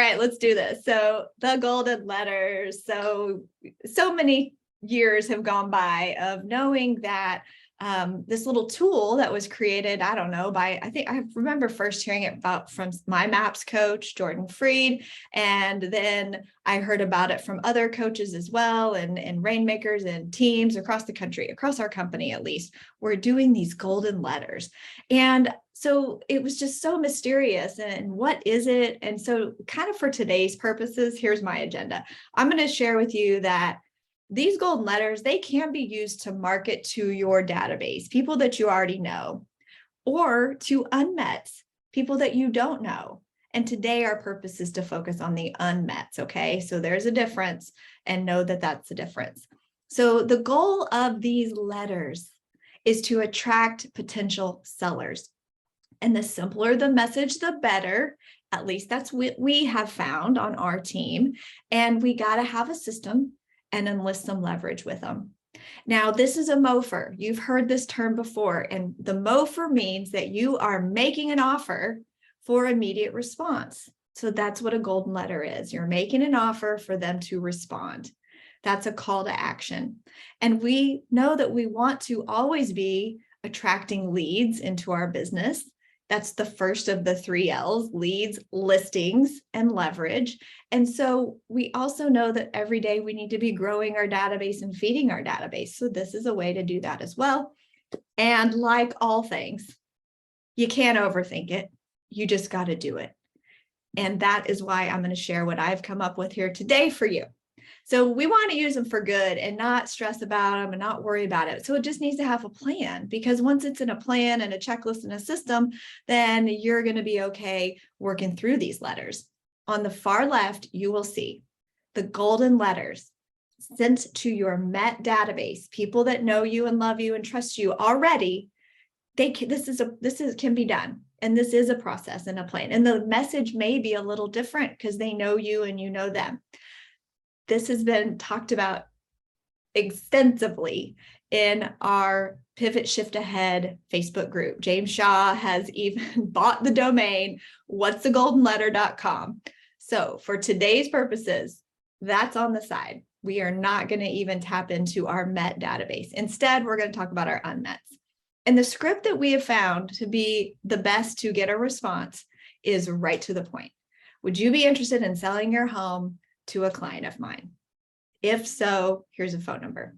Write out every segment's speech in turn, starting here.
right, let's do this. So the golden letters. So many years have gone by of knowing that this little tool that was created, I don't know, I remember first hearing it about from my MAPS coach, Jordan Freed. And then I heard about it from other coaches as well, and rainmakers and teams across the country, across our company, at least, we're doing these golden letters. And so it was just so mysterious. And what is it? And so kind of for today's purposes, here's my agenda. I'm going to share with you that these golden letters, they can be used to market to your database, people that you already know, or to unmets, people that you don't know. And today our purpose is to focus on the unmets, okay? So there's a difference, and know that that's the difference. So the goal of these letters is to attract potential sellers. And the simpler the message, the better. At least that's what we have found on our team. And we got to have a system and enlist some leverage with them. Now, this is a MOFR. You've heard this term before. And the MOFR means that you are making an offer for immediate response. So that's what a golden letter is. You're making an offer for them to respond. That's a call to action. And we know that we want to always be attracting leads into our business. That's the first of the 3 L's: leads, listings, and leverage. And so we also know that every day we need to be growing our database and feeding our database. So this is a way to do that as well. And like all things, you can't overthink it. You just got to do it. And that is why I'm going to share what I've come up with here today for you. So we want to use them for good and not stress about them and not worry about it. So it just needs to have a plan, because once it's in a plan and a checklist and a system, then you're going to be okay working through these letters. On the far left, you will see the golden letters sent to your Met database, people that know you and love you and trust you already. This can be done. And this is a process and a plan. And the message may be a little different because they know you and you know them. This has been talked about extensively in our Pivot Shift Ahead Facebook group. James Shaw has even bought the domain, whatsthegoldenletter.com. So for today's purposes, that's on the side. We are not going to even tap into our Met database. Instead, we're going to talk about our unmets. And the script that we have found to be the best to get a response is right to the point. Would you be interested in selling your home to a client of mine? If so, here's a phone number.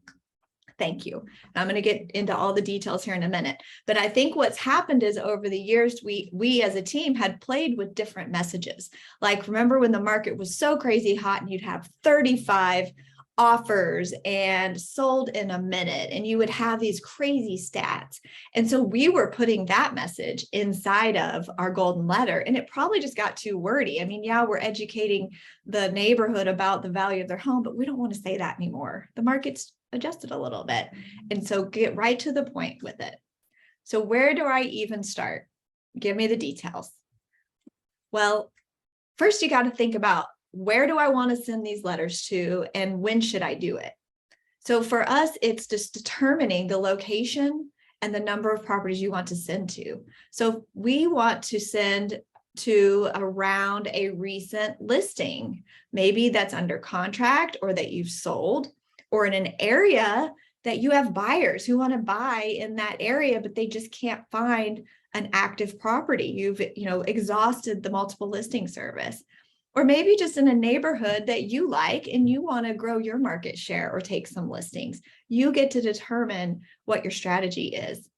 Thank you. I'm going to get into all the details here in a minute. But I think what's happened is over the years, we as a team had played with different messages. Like, remember when the market was so crazy hot and you'd have 35 offers and sold in a minute, and you would have these crazy stats. And so we were putting that message inside of our golden letter, and it probably just got too wordy. I mean, yeah, we're educating the neighborhood about the value of their home, but we don't want to say that anymore. The market's adjusted a little bit. And so get right to the point with it. So where do I even start? Give me the details. Well, first you got to think about, where do I want to send these letters to, and when should I do it? So for us, it's just determining the location and the number of properties you want to send to. So we want to send to around a recent listing, maybe that's under contract or that you've sold, or in an area that you have buyers who want to buy in that area, but they just can't find an active property. You've exhausted the multiple listing service. Or maybe just in a neighborhood that you like and you want to grow your market share or take some listings. You get to determine what your strategy is.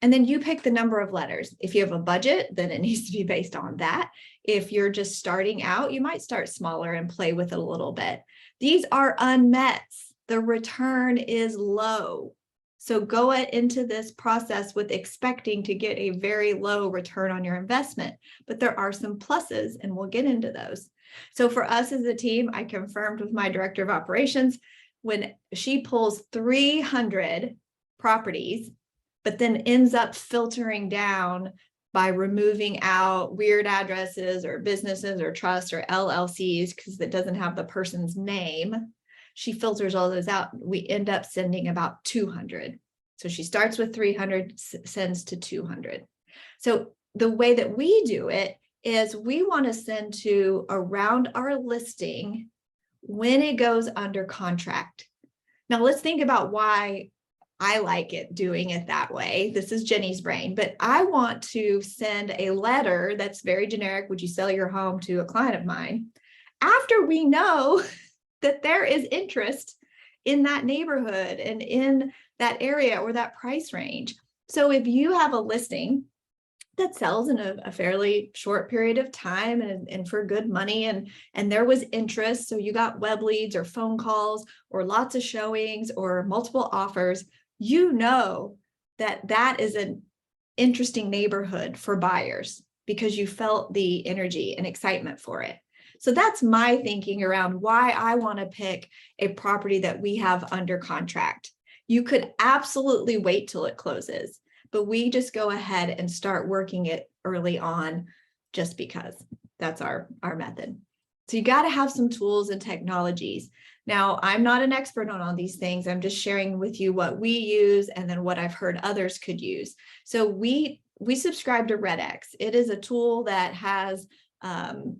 And then you pick the number of letters. If you have a budget, then it needs to be based on that. If you're just starting out, you might start smaller and play with it a little bit. These are unmets. The return is low. So go into this process with expecting to get a very low return on your investment. But there are some pluses, and we'll get into those. So for us as a team, I confirmed with my director of operations, when she pulls 300 properties, but then ends up filtering down by removing out weird addresses or businesses or trusts or LLCs because it doesn't have the person's name, she filters all those out. We end up sending about 200. So she starts with 300, sends to 200. So the way that we do it is we want to send to around our listing when it goes under contract. Now let's think about why I like it doing it that way. This is Jennie's brain, but I want to send a letter that's very generic. Would you sell your home to a client of mine? After we know that there is interest in that neighborhood and in that area or that price range. So if you have a listing that sells in a fairly short period of time and for good money, and there was interest, so you got web leads or phone calls or lots of showings or multiple offers, you know that that is an interesting neighborhood for buyers because you felt the energy and excitement for it. So that's my thinking around why I want to pick a property that we have under contract. You could absolutely wait till it closes, but we just go ahead and start working it early on just because that's our method. So you got to have some tools and technologies. Now, I'm not an expert on all these things. I'm just sharing with you what we use and then what I've heard others could use. So we subscribe to RedX. It is a tool that has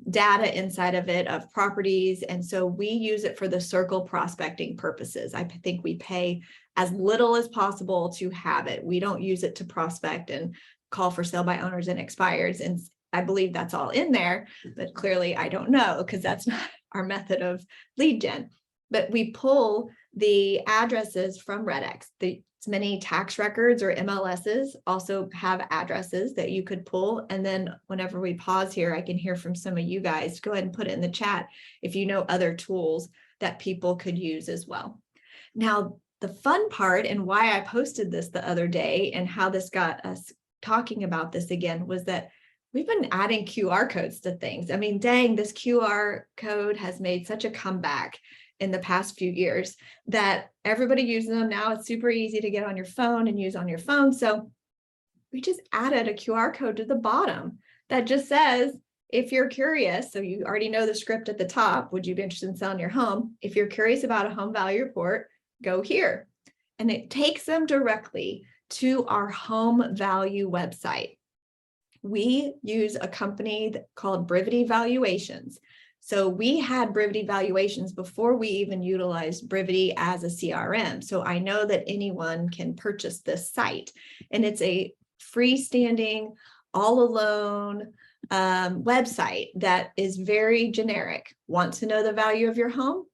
data inside of it of properties. And so we use it for the circle prospecting purposes. I think we pay as little as possible to have it. We don't use it to prospect and call for sale by owners and expireds. And I believe that's all in there, but clearly I don't know because that's not our method of lead gen. But we pull the addresses from RedX. Many tax records or MLSs also have addresses that you could pull. And then whenever we pause here, I can hear from some of you guys. Go ahead and put it in the chat if you know other tools that people could use as well. Now, the fun part and why I posted this the other day and how this got us talking about this again was that we've been adding QR codes to things. I mean, dang, this QR code has made such a comeback in the past few years that everybody uses them now. It's super easy to get on your phone and use on your phone. So we just added a QR code to the bottom that just says, if you're curious, so you already know the script at the top, would you be interested in selling your home? If you're curious about a home value report, go here. And it takes them directly to our home value website. We use a company called Brivity Valuations. So we had Brivity Valuations before we even utilized Brivity as a CRM. So I know that anyone can purchase this site. And it's a freestanding, all alone website that is very generic. Want to know the value of your home?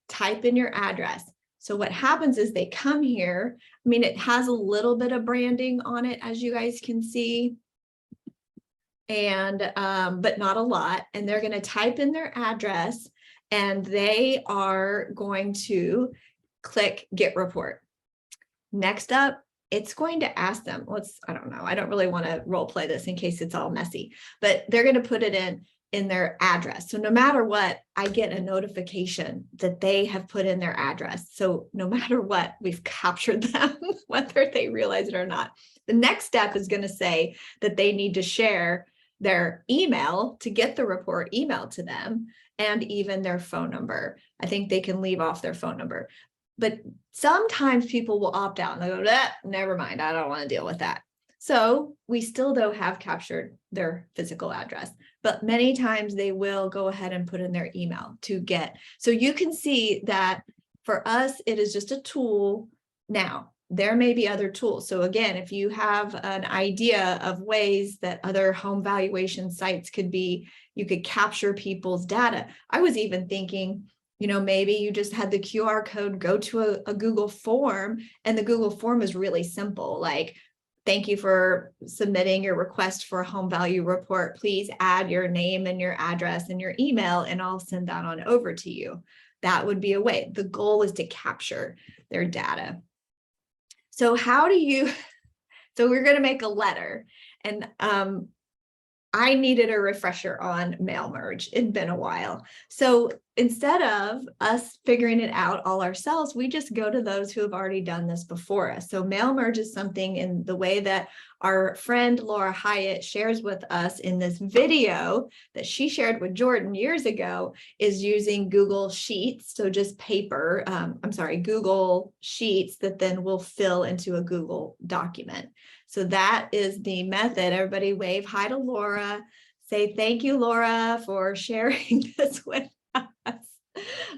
Type in your address. So what happens is they come here. I mean, it has a little bit of branding on it, as you guys can see. And but not a lot, and they're going to type in their address and they are going to click get report. Next up, it's going to ask them, I don't know, I don't really want to role play this in case it's all messy, but they're going to put it in their address. So no matter what, I get a notification that they have put in their address. So no matter what, we've captured them, whether they realize it or not. The next step is going to say that they need to share their email to get the report emailed to them and even their phone number. I think they can leave off their phone number, but sometimes people will opt out and they go, never mind, I don't want to deal with that. So we still though have captured their physical address, but many times they will go ahead and put in their email to get. So you can see that for us, it is just a tool now. There may be other tools. So again, if you have an idea of ways that other home valuation sites could be, you could capture people's data. I was even thinking, maybe you just had the QR code go to a Google form, and the Google form is really simple. Like, thank you for submitting your request for a home value report. Please add your name and your address and your email, and I'll send that on over to you. That would be a way. The goal is to capture their data. So so we're going to make a letter, and I needed a refresher on mail merge. It'd been a while. So instead of us figuring it out all ourselves, we just go to those who have already done this before us. So mail merge is something in the way that our friend Laura Hyatt shares with us in this video that she shared with Jordan years ago, is using Google Sheets. So just paper, Google Sheets that then will fill into a Google document. So that is the method. Everybody wave hi to Laura. say thank you, Laura, for sharing this with us.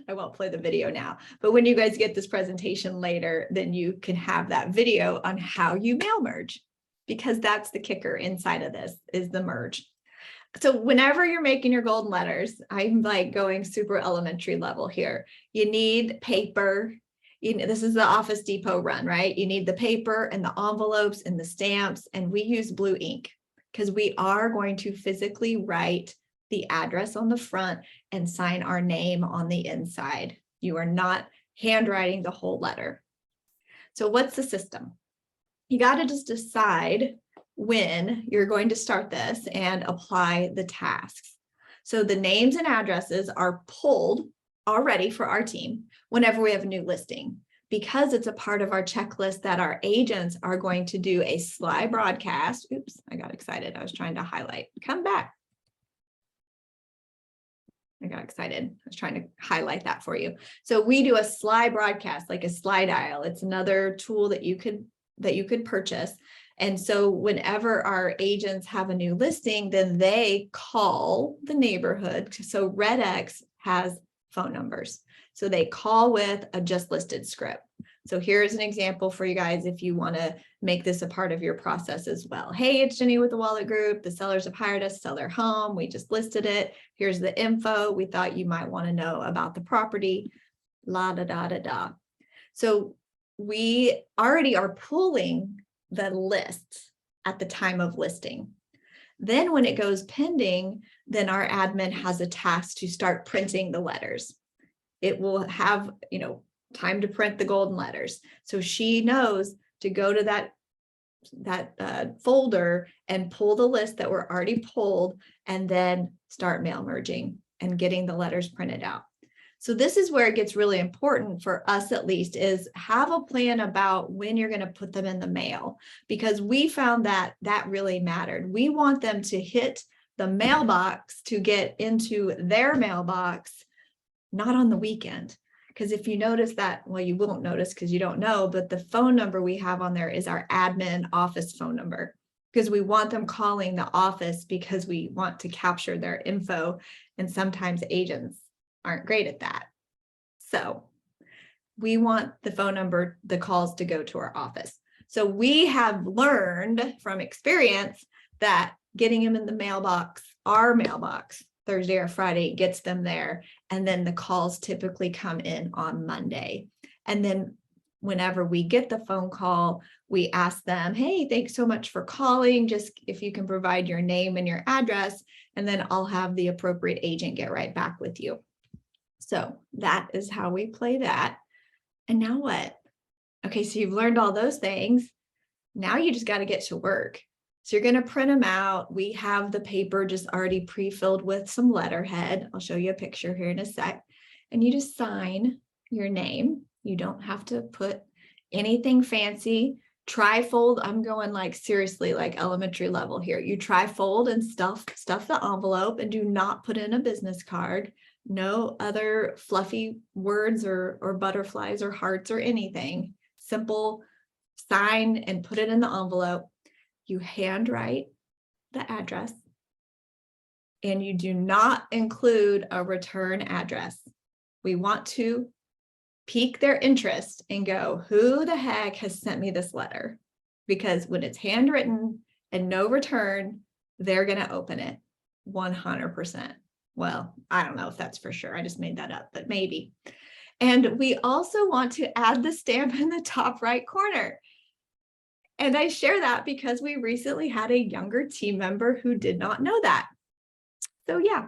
I won't play the video now, but when you guys get this presentation later, then you can have that video on how you mail merge, because that's the kicker inside of this is the merge. So whenever you're making your golden letters, I'm like going super elementary level here. You need paper. This is the Office Depot run, right? You need the paper and the envelopes and the stamps, and we use blue ink because we are going to physically write the address on the front and sign our name on the inside. You are not handwriting the whole letter. So what's the system? You got to just decide when you're going to start this and apply the tasks. So the names and addresses are pulled already for our team whenever we have a new listing, because it's a part of our checklist that our agents are going to do a slide broadcast. Oops, I got excited. I was trying to highlight. Come back. I got excited. I was trying to highlight that for you. So we do a slide broadcast, like a slide dial. It's another tool that you could purchase. And so whenever our agents have a new listing, then they call the neighborhood. So Red X has phone numbers. So they call with a just listed script. So here's an example for you guys if you want to make this a part of your process as well. Hey, it's Jennie with the Wolek Group. The sellers have hired us to sell their home. We just listed it. Here's the info. We thought you might want to know about the property. La da da da da. So we already are pulling the list at the time of listing. Then when it goes pending, then our admin has a task to start printing the letters. It will have, time to print the golden letters. So she knows to go to that folder and pull the list that were already pulled and then start mail merging and getting the letters printed out. So this is where it gets really important for us, at least, is have a plan about when you're going to put them in the mail, because we found that that really mattered. We want them to hit the mailbox to get into their mailbox, not on the weekend. Because if you notice that, well, you won't notice because you don't know, but the phone number we have on there is our admin office phone number, because we want them calling the office because we want to capture their info. And sometimes agents aren't great at that. So we want the phone number, the calls to go to our office. So we have learned from experience that getting them in the mailbox, our mailbox, Thursday or Friday, gets them there. And then the calls typically come in on Monday. And then whenever we get the phone call, we ask them, hey, thanks so much for calling. Just if you can provide your name and your address, and then I'll have the appropriate agent get right back with you. So that is how we play that. And now what? Okay, so you've learned all those things. Now you just got to get to work. So you're going to print them out. We have the paper just already pre-filled with some letterhead. I'll show you a picture here in a sec. And you just sign your name. You don't have to put anything fancy. Tri-fold. I'm going like seriously like elementary level here. You tri-fold and stuff the envelope, and do not put in a business card. No other fluffy words or butterflies or hearts or anything. Simple, sign and put it in the envelope. You handwrite the address, and you do not include a return address. We want to pique their interest and go, who the heck has sent me this letter? Because when it's handwritten and no return, they're going to open it 100%. Well, I don't know if that's for sure. I just made that up, but maybe. And we also want to add the stamp in the top right corner. And I share that because we recently had a younger team member who did not know that. So yeah,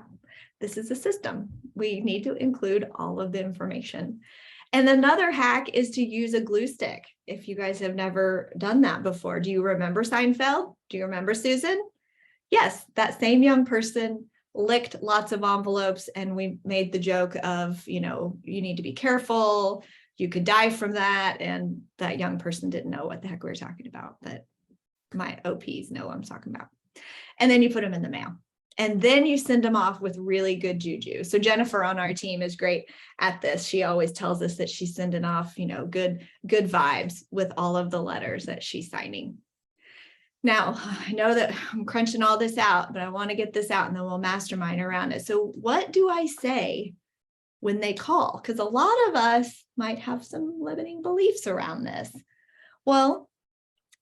this is a system. We need to include all of the information. And another hack is to use a glue stick. If you guys have never done that before, do you remember Seinfeld? Do you remember Susan? Yes, that same young person licked lots of envelopes, and we made the joke of, you need to be careful. You could die from that. And that young person didn't know what the heck we were talking about, but my OPs know what I'm talking about. And then you put them in the mail, and then you send them off with really good juju. So Jennifer on our team is great at this. She always tells us that she's sending off, good vibes with all of the letters that she's signing. Now, I know that I'm crunching all this out, but I want to get this out and then we'll mastermind around it. So what do I say when they call? Because a lot of us might have some limiting beliefs around this. Well,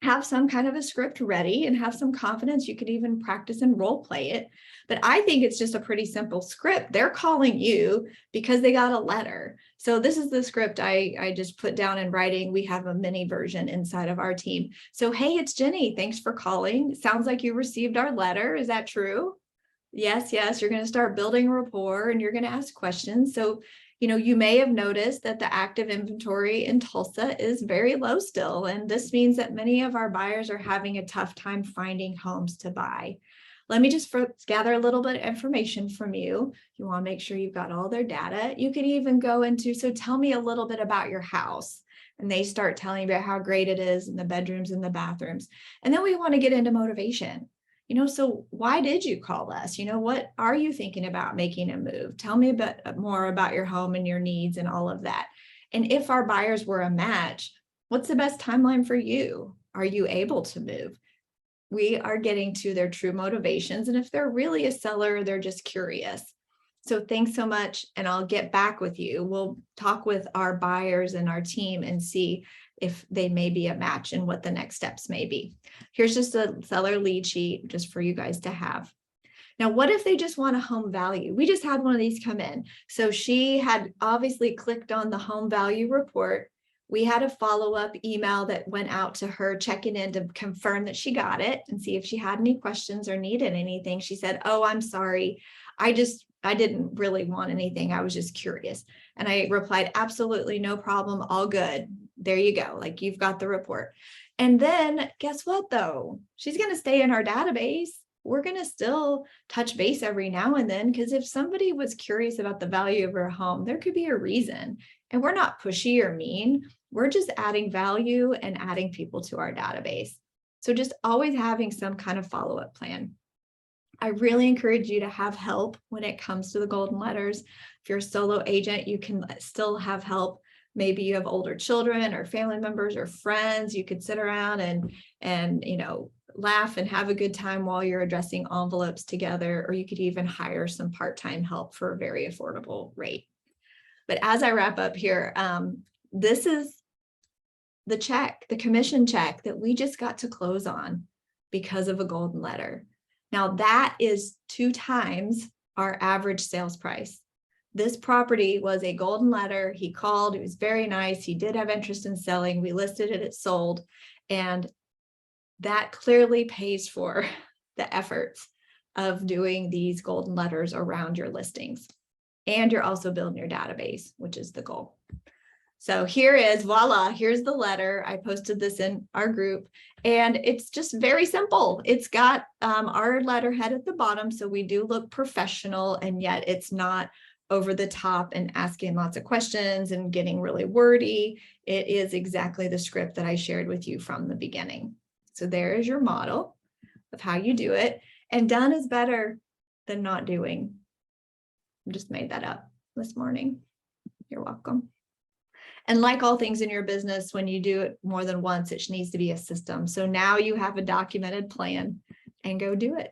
have some kind of a script ready and have some confidence. You could even practice and role play it. But I think it's just a pretty simple script. They're calling you because they got a letter. So this is the script I just put down in writing. We have a mini version inside of our team. So, hey, it's Jennie. Thanks for calling. Sounds like you received our letter. Is that true? Yes, you're going to start building rapport and you're going to ask questions. So, you may have noticed that the active inventory in Tulsa is very low still. And this means that many of our buyers are having a tough time finding homes to buy. Let me just gather a little bit of information from you. You want to make sure you've got all their data. You could even go into, so tell me a little bit about your house. And they start telling you about how great it is and the bedrooms and the bathrooms. And then we want to get into motivation. So why did you call us? What are you thinking about making a move? Tell me a bit more about your home and your needs and all of that. And if our buyers were a match, what's the best timeline for you? Are you able to move? We are getting to their true motivations. And if they're really a seller, they're just curious. So thanks so much. And I'll get back with you. We'll talk with our buyers and our team and see if they may be a match and what the next steps may be. Here's just a seller lead sheet just for you guys to have. Now, what if they just want a home value? We just had one of these come in. So she had obviously clicked on the home value report. We had a follow-up email that went out to her checking in to confirm that she got it and see if she had any questions or needed anything. She said, oh, I'm sorry. I didn't really want anything. I was just curious. And I replied, absolutely no problem. All good. There you go. Like, you've got the report. And then guess what though? She's going to stay in our database. We're going to still touch base every now and then, because if somebody was curious about the value of her home, there could be a reason. And we're not pushy or mean. We're just adding value and adding people to our database. So just always having some kind of follow-up plan. I really encourage you to have help when it comes to the golden letters. If you're a solo agent, you can still have help. Maybe you have older children or family members or friends. You could sit around and laugh and have a good time while you're addressing envelopes together, or you could even hire some part-time help for a very affordable rate. But as I wrap up here, this is the check, the commission check that we just got to close on because of a golden letter. Now that is 2 times our average sales price. This property was a golden letter. He called, it was very nice. He did have interest in selling. We listed it, it sold. And that clearly pays for the efforts of doing these golden letters around your listings. And you're also building your database, which is the goal. So here is, voila, here's the letter. I posted this in our group and it's just very simple. It's got our letterhead at the bottom. So we do look professional, and yet it's not over the top and asking lots of questions and getting really wordy. It is exactly the script that I shared with you from the beginning. So there is your model of how you do it. And done is better than not doing. I just made that up this morning. You're welcome. And like all things in your business, when you do it more than once, it needs to be a system. So now you have a documented plan, and go do it.